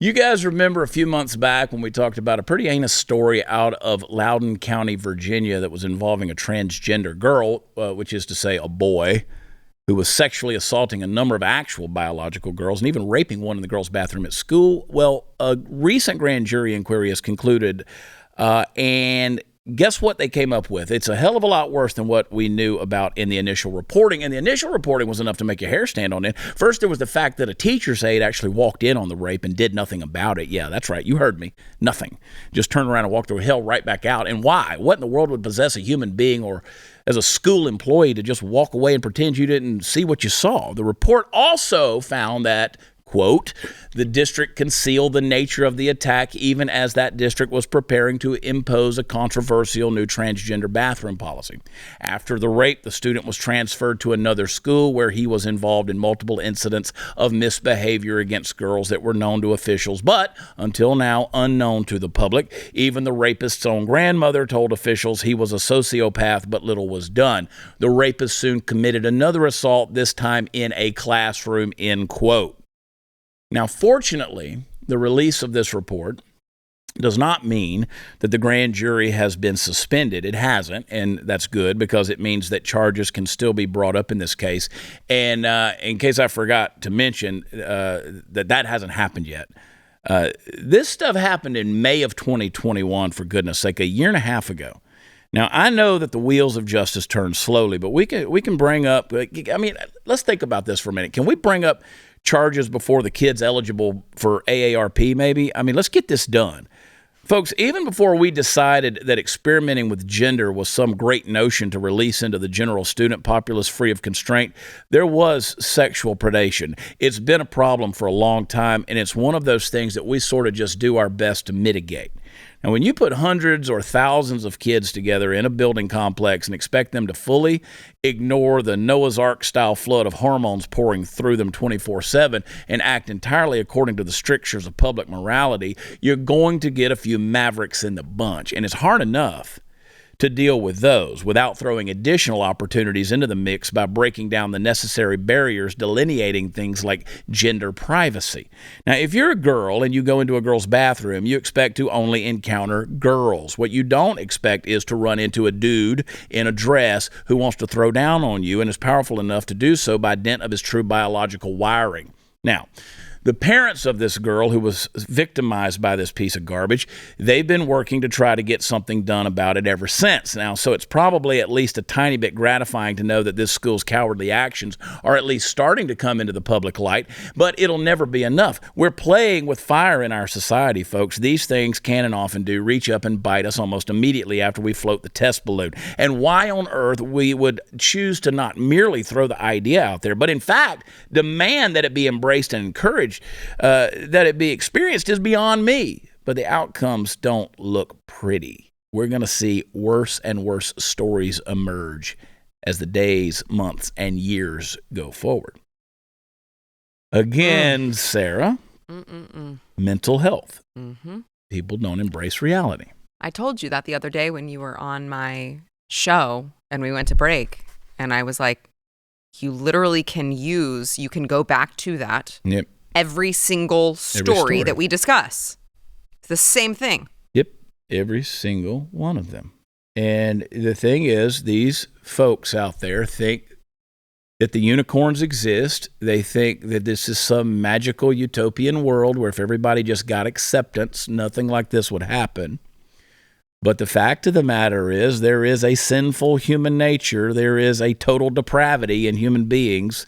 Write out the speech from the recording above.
You guys remember a few months back when we talked about a pretty heinous story out of Loudoun County, Virginia, that was involving a transgender girl, which is to say a boy, who was sexually assaulting a number of actual biological girls and even raping one in the girls' bathroom at school? Well, a recent grand jury inquiry has concluded, and guess what they came up with? It's a hell of a lot worse than what we knew about in the initial reporting. And the initial reporting was enough to make your hair stand on end. First, there was the fact that a teacher's aide actually walked in on the rape and did nothing about it. Yeah, that's right. You heard me. Nothing. Just turned around and walked through hell right back out. And why? What in the world would possess a human being or as a school employee to just walk away and pretend you didn't see what you saw? The report also found that, quote, the district concealed the nature of the attack even as that district was preparing to impose a controversial new transgender bathroom policy. After the rape, the student was transferred to another school where he was involved in multiple incidents of misbehavior against girls that were known to officials, but until now unknown to the public. Even the rapist's own grandmother told officials he was a sociopath, but little was done. The rapist soon committed another assault, this time in a classroom, end quote. Now, fortunately, the release of this report does not mean that the grand jury has been suspended. It hasn't, and that's good because it means that charges can still be brought up in this case. And in case I forgot to mention that hasn't happened yet. This stuff happened in May of 2021, for goodness sake, a year and a half ago. Now, I know that the wheels of justice turn slowly, but we can bring up, let's think about this for a minute. Can we bring up charges before the kid's eligible for AARP maybe? Let's get this done. Folks, even before we decided that experimenting with gender was some great notion to release into the general student populace free of constraint, there was sexual predation. It's been a problem for a long time, and it's one of those things that we sort of just do our best to mitigate. Now, when you put hundreds or thousands of kids together in a building complex and expect them to fully ignore the Noah's Ark-style flood of hormones pouring through them 24/7 and act entirely according to the strictures of public morality, you're going to get a few mavericks in the bunch. And it's hard enough to deal with those without throwing additional opportunities into the mix by breaking down the necessary barriers delineating things like gender privacy. Now, if you're a girl and you go into a girl's bathroom, you expect to only encounter girls. What you don't expect is to run into a dude in a dress who wants to throw down on you and is powerful enough to do so by dint of his true biological wiring. Now, the parents of this girl who was victimized by this piece of garbage, they've been working to try to get something done about it ever since. Now, so it's probably at least a tiny bit gratifying to know that this school's cowardly actions are at least starting to come into the public light, but it'll never be enough. We're playing with fire in our society, folks. These things can and often do reach up and bite us almost immediately after we float the test balloon. And why on earth we would choose to not merely throw the idea out there, but in fact demand that it be embraced and encouraged, that it be experienced, is beyond me. But the outcomes don't look pretty. We're going to see worse and worse stories emerge as the days, months, and years go forward. Again, Sarah, mental health. Mm-hmm. People don't embrace reality. I told you that the other day when you were on my show and we went to break, and I was like, you literally you can go back to that. Yep. Every single story that we discuss. It's the same thing. Yep. Every single one of them. And the thing is, these folks out there think that the unicorns exist. They think that this is some magical utopian world where if everybody just got acceptance, nothing like this would happen. But the fact of the matter is, there is a sinful human nature. There is a total depravity in human beings.